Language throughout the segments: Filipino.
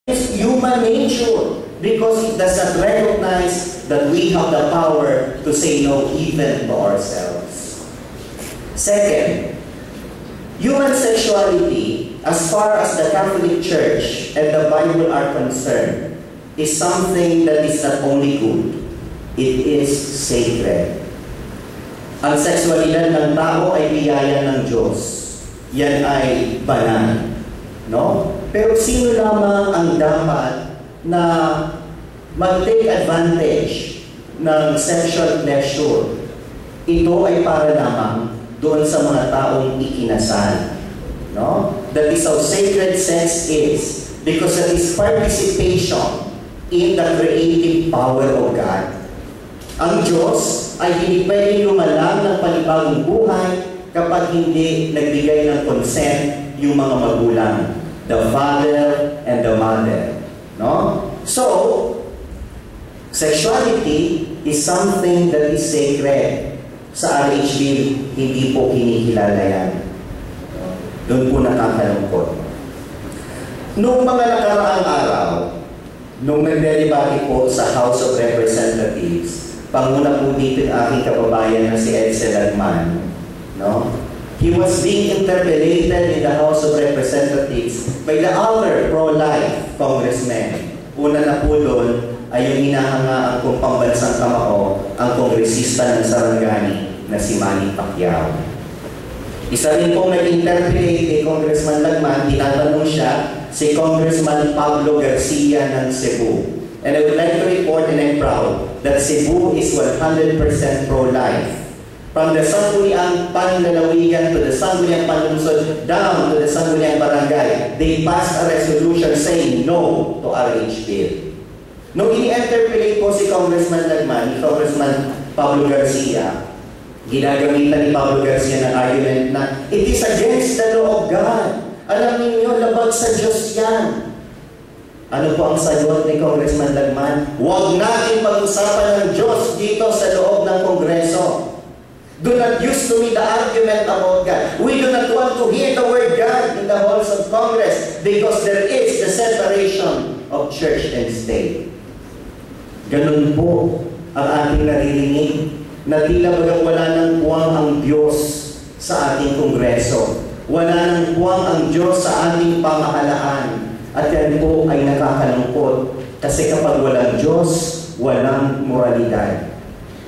against human nature because it does not recognize that we have the power to say no even to ourselves. Second, human sexuality, as far as the Catholic Church and the Bible are concerned, is something that is not only good, it is sacred. Ang sexualidad ng tao ay biyaya ng Diyos. Yan ay banal. No? Pero sino lamang ang dapat na mag-take advantage ng sexual pleasure? Ito ay para lamang doon sa mga taong ikinasal. No? That is how sacred sex is, because it is participation in the creative power of God. Ang Diyos ay hindi pwedeng lumalang ng panibagong buhay kapag hindi nagbigay ng consent yung mga magulang, the father and the mother. No? So, sexuality is something that is sacred. Sa RHB, hindi po kinikilala yan. Doon po nakakalungkot. Noong mga nakaraang araw, nung nagdedebate po sa House of Representatives, panguna po dito yung aking kababayan na si Edsel Lagman, no? He was being interpellated in the House of Representatives by the other pro-life congressmen. Una na po doon ay yung hinahangaan kong pambansang kamao, ang kongresista ng Sarangani na si Manny Pacquiao. Isa rin pong nag-interpellate kay Congressman Lagman, tinatanong siya si Congressman Pablo Garcia ng Cebu. And I would like to report, and I'm proud, that Cebu is 100% pro-life. From the Sangguniang Panlalawigan to the Sangguniang Panlungsod down to the Sangguniang Barangay, they passed a resolution saying no to RH bill. Nung ini-interpellate po si Congressman Lagman, ni Congressman Pablo Garcia, ginagamitan ni Pablo Garcia ng argument na it is against the law of God. Alam niyo, labag sa Diyos yan. Ano po ang sagot ni Congressman Lagman? Huwag natin pag-usapan ng Diyos dito sa loob ng Kongreso. Do not use to me the argument about God. We do not want to hear the word God in the halls of Congress because there is the separation of church and state. Ganun po ang ating naririnig na tila bagang wala nang puwang ang Diyos sa ating Kongreso. Wala nang puwang ang Diyos sa ating pamahalaan. At yan po ay nakakalungkot kasi kapag walang Diyos, walang moralidad.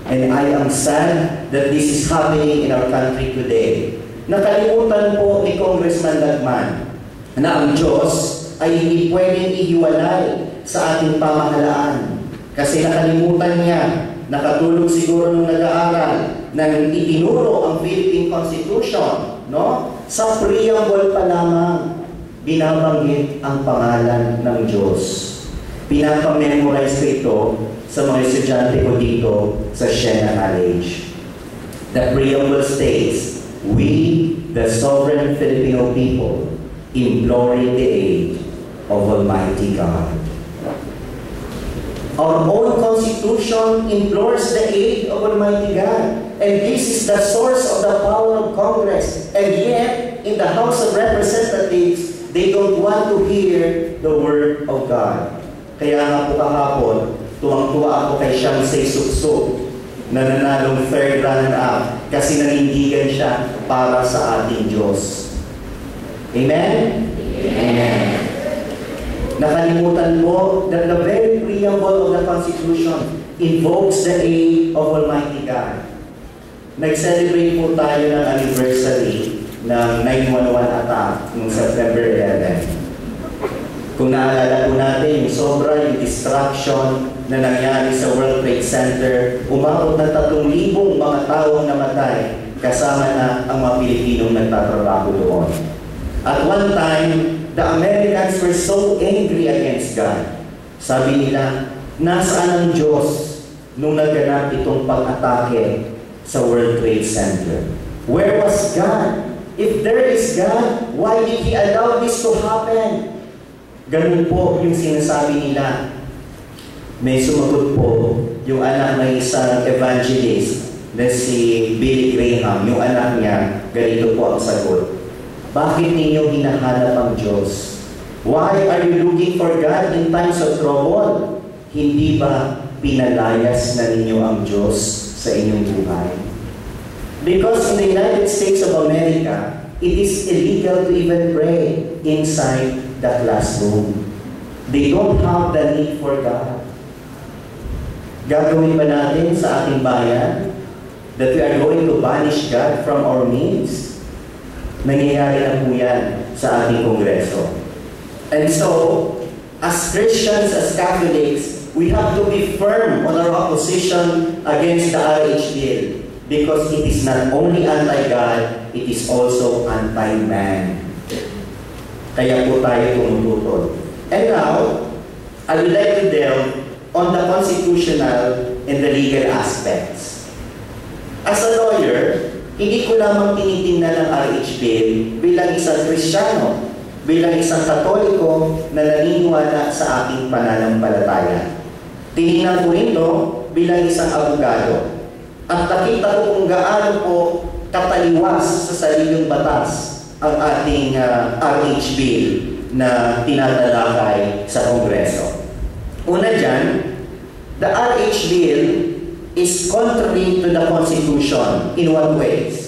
And I am sad that this is happening in our country today. Nakalimutan po ni Congressman Lagman na ang Diyos ay hindi pwedeng ihiwalay sa ating pamahalaan. Kasi nakalimutan niya, nakatulog siguro nung nag-aaral, na itinuro ang Philippine Constitution, no? Sa preamble pa lamang, binabanggit ang pangalan ng Diyos. Pinapamemorize ko ito sa mga estudyante ko dito sa Siena College. The preamble states, "We, the sovereign Filipino people, imploring the aid of Almighty God." Our own Constitution implores the aid of Almighty God. And this is the source of the power of Congress. And yet, in the House of Representatives, they don't want to hear the Word of God. Kaya nga po kahapon, tuwang-tuwa ako kay Shamsay Suksok na nanalong third runner-up kasi nanindigan siya para sa ating Diyos. Amen? Amen. Nakalimutan mo that the very preamble of the Constitution invokes the aid of Almighty God. Nag-celebrate po tayo ng anniversary ng 9/11 attack noong September 11. Kung naalala po natin yung sobra, yung destruction na nangyari sa World Trade Center, umabot na 3,000 mga taong namatay, kasama na ang mga Pilipinong nagtatrabaho doon. At one time, the Americans were so angry against God. Sabi nila, nasaan ang Diyos nung naganap itong pag-atake sa World Trade Center? Where was God? If there is God, why did He allow this to happen? Ganun po yung sinasabi nila. May sumagot po yung anak ng isang evangelist na si Billy Graham. Yung anak niya, ganito po ang sagot. Bakit ninyo hinahanap ang Diyos? Why are you looking for God in times of trouble? Hindi ba pinalayas na ninyo ang Diyos sa inyong buhay? Because in the United States of America, it is illegal to even pray inside the classroom. They don't have the need for God. Gagawin ba natin sa ating bayan that we are going to banish God from our midst? Nangyayari na po yan sa ating Kongreso. And so, as Christians, as Catholics, we have to be firm on our opposition against the RH bill because it is not only anti-God, it is also anti-man. Kaya po tayo tumututol. And now, I would like to delve on the constitutional and the legal aspects. As a lawyer, hindi ko lamang tinitingnan ang RH bill bilang isang Kristiyano, bilang isang Katoliko na naniniwala sa ating pananampalataya. Tinignan ko ito bilang isang abogado at nakita ko kung gaano po kataliwas sa sariling batas ang ating RH bill na tinatalakay sa Kongreso. Una dyan, the RH bill is contrary to the Constitution. In what ways?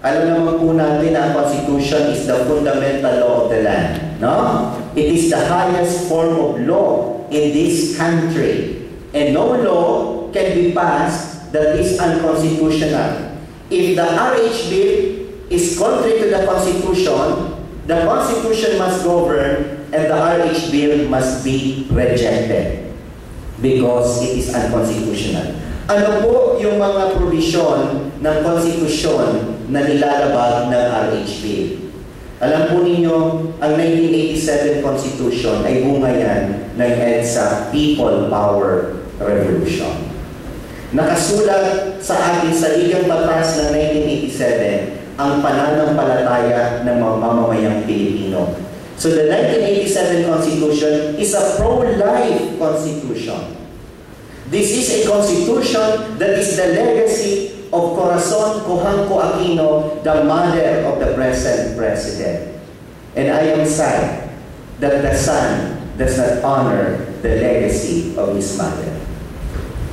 Alam naman po natin na ang Constitution is the fundamental law of the land. No? It is the highest form of law in this country. And no law can be passed that is unconstitutional. If the RH bill is contrary to the Constitution must govern and the RH bill must be rejected because it is unconstitutional. Ano po yung mga provision ng Constitution na nilalabag ng RH bill? Alam po ninyo, ang 1987 Constitution ay bunga yan ng EDSA People Power Revolution. Nakasulat sa ating saligang batas ng 1987 ang pananampalataya ng mga mamamayang Pilipino. So the 1987 Constitution is a pro-life Constitution. This is a Constitution that is the legacy of Corazon Cojanco Aquino, the mother of the present President. And I am sad that the son does not honor the legacy of his mother.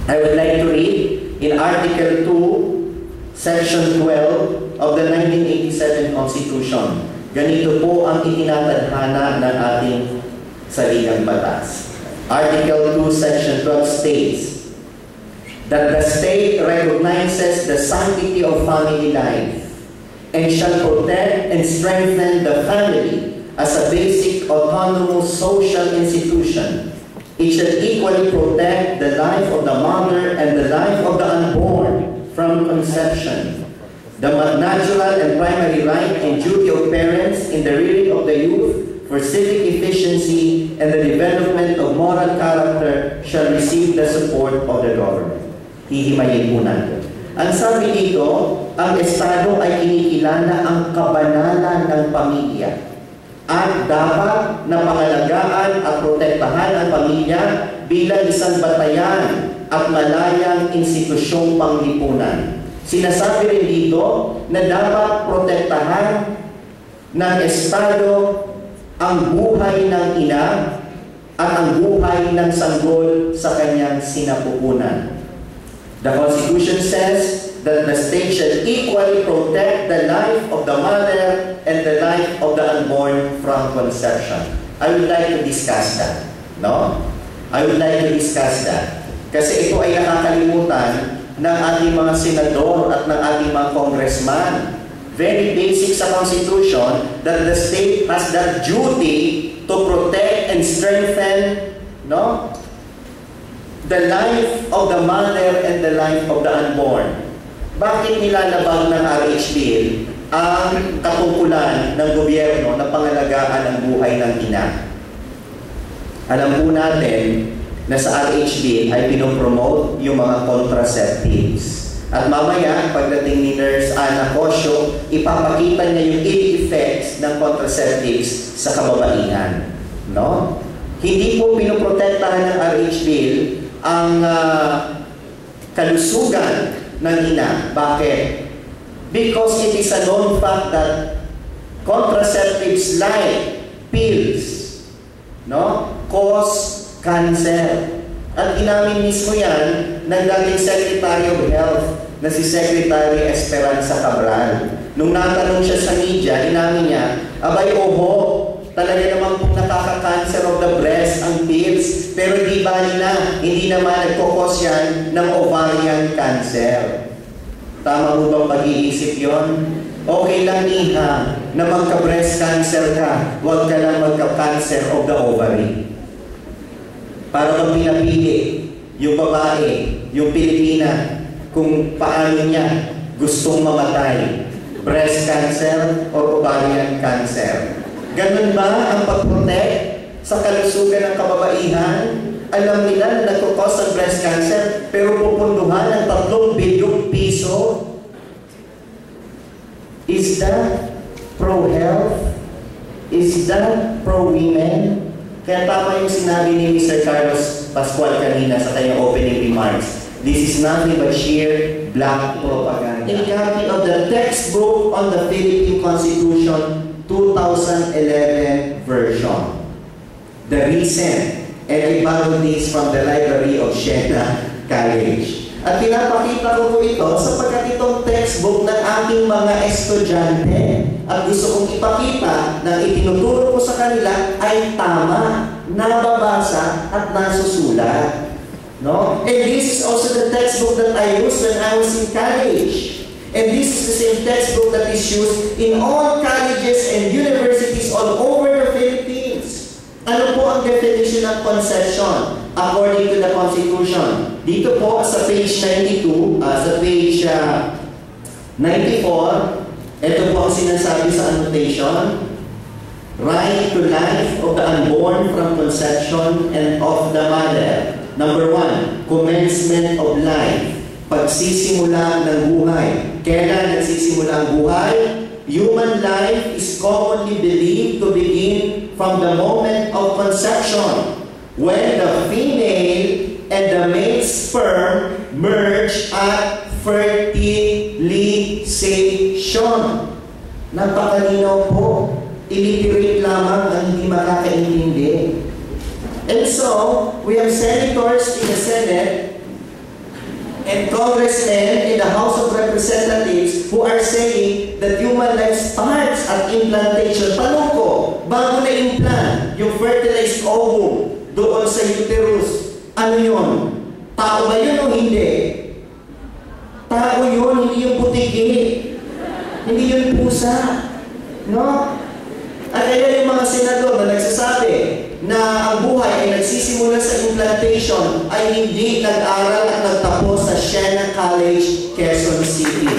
I would like to read in Article 2, Section 12, of the 1987 Constitution. Ganito po ang itinatadhana ng ating saligang batas. Article 2, Section 12 states that the state recognizes the sanctity of family life and shall protect and strengthen the family as a basic autonomous social institution. It shall equally protect the life of the mother and the life of the unborn from conception, the natural and primary right and duty of parents in the rearing of the youth for civic efficiency and the development of moral character shall receive the support of the government. Hihimayin po natin. Ang sabi dito, ang Estado ay kinikilala ang kabanalan ng pamilya at dapat na pangalagaan at protektahan ang pamilya bilang isang batayan at malayang institusyong panglipunan. Sinasabi rin dito na dapat protektahan ng Estado ang buhay ng ina at ang buhay ng sanggol sa kanyang sinapupunan. The Constitution says that the state shall equally protect the life of the mother and the life of the unborn from conception. I would like to discuss that. No? I would like to discuss that. Kasi ito ay nakakalimutan ng ating mga senador at ng ating mga congressman. Very basic sa Constitution that the state has that duty to protect and strengthen, no, the life of the mother and the life of the unborn. Bakit nilalabag ng RH bill ang katungkulan ng gobyerno na pangalagaan ang buhay ng ina? Alam po natin na sa RH bill ay pinopromote yung mga contraceptives. At mamaya, pagdating ni Nurse Ana Cosio, ipapakita niya yung ill effects ng contraceptives sa kababaihan. No? Hindi po pinoprotektahan ng RH bill ang kalusugan ng ina. Bakit? Because it is a known fact that contraceptives like pills no? Cause cancer. At inamin mismo yan ng dating Secretary of Health na si Secretary Esperanza Cabral. Nung natanong siya sa media, inamin niya, abay oho, talaga naman kung nakaka-cancer of the breast ang pills, pero di bali na, hindi naman nagkukos yan ng ovarian cancer. Tama mo bang pag-iisip yon? Okay lang niha na magka-breast cancer ka, huwag ka lang magka-cancer of the ovary. Para bang pinapili yung babae, yung Pilipina, kung paano niya gustong mamatay, breast cancer or ovarian cancer. Ganun ba ang pag-protect sa kalusugan ng kababaihan? Alam nila na nagkukos ng breast cancer, pero pupunduhan ng 3 bilyong piso? Is that pro-health? Is that pro-women? Kaya tama yung sinabi ni Mr. Carlos Pascual kanina sa kanyang opening remarks. This is nothing but sheer black propaganda. A copy of the textbook on the Philippine Constitution 2011 version. The recent, and I borrowed this from the library of Siena College. At pinapakita ko po ito sapagkat itong textbook ng aking mga estudyante. At gusto kong ipakita na itinuturo ko sa kanila ay tama, nababasa at nasusulat. No? And this is also the textbook that I used when I was in college. And this is the same textbook that is used in all colleges and universities all over the Philippines. Ano po ang definition ng conception according to the Constitution? Dito po sa page 92, sa page 94, ito po ang sinasabi sa annotation. Right to life of the unborn from conception and of the mother. Number 1, commencement of life. Pagsisimula ng buhay. Kailan nagsisimula ang buhay? Human life is commonly believed to begin from the moment of conception, when the female and the male sperm merge at fertilization. Napakalinaw po. Illiterate lamang ang hindi makakaintindi. And so, we have senators in the Senate and congressmen in the House of Representatives who are saying that human life starts at implantation. Tanong ko, bago na implant yung fertilized ovum doon sa uterus, ano yun? Tao ba yun o hindi? Tao yun, hindi yung butiki. Hindi yung pusa. No? At kaya yung mga senador na nagsasabi na ang buhay ay nagsisimula sa implantation ay hindi nag-aral at nagtapos sa Siena College, Quezon City.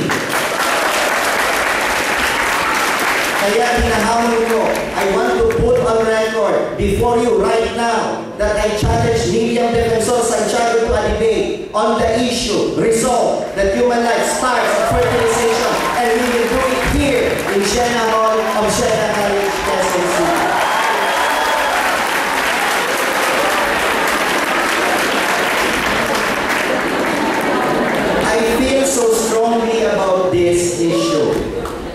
Kaya hinahamon ko, I want to put on record before you right now that I challenge Miriam Defensor Santiago to a debate on the issue, resolve that human life starts at fertilization, and we will do it here in Siena Hall of Siena College, Quezon City. I feel so strongly about this issue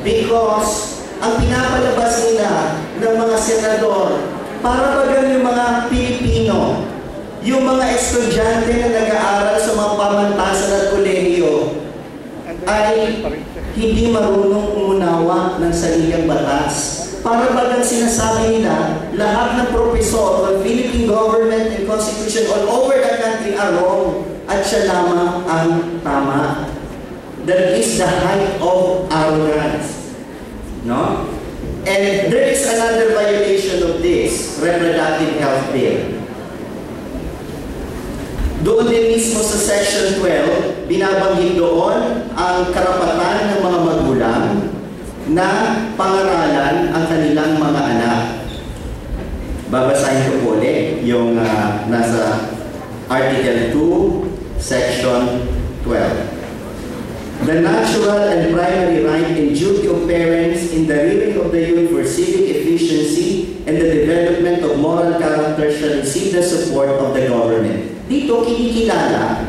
because ang pinapalabas nila ng mga senador, para bagang yung mga Pilipino, yung mga estudyante na nag-aaral sa mga pamantasan at kolehiyo, ay hindi marunong umunawa ng saligang batas. Para bagang sinasabi nila, lahat ng profesor ng Philippine government and constitution all over the country are wrong, at siya lamang ang tama. That is the height of arrogance. No? And there is another violation of this reproductive health bill. Doon din mismo sa section 12, binabanggit doon ang karapatan ng mga magulang na pangaralan ang kanilang mga anak. Babasahin ko po ulit yung nasa Article 2, Section 12. The natural and primary right and duty of parents in the rearing of the youth for civic efficiency and the development of moral character shall receive the support of the government. Dito kinikilala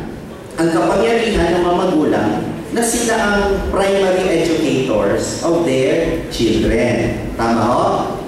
ang kapangyarihan ng mga magulang na sila ang primary educators of their children. Tama ho?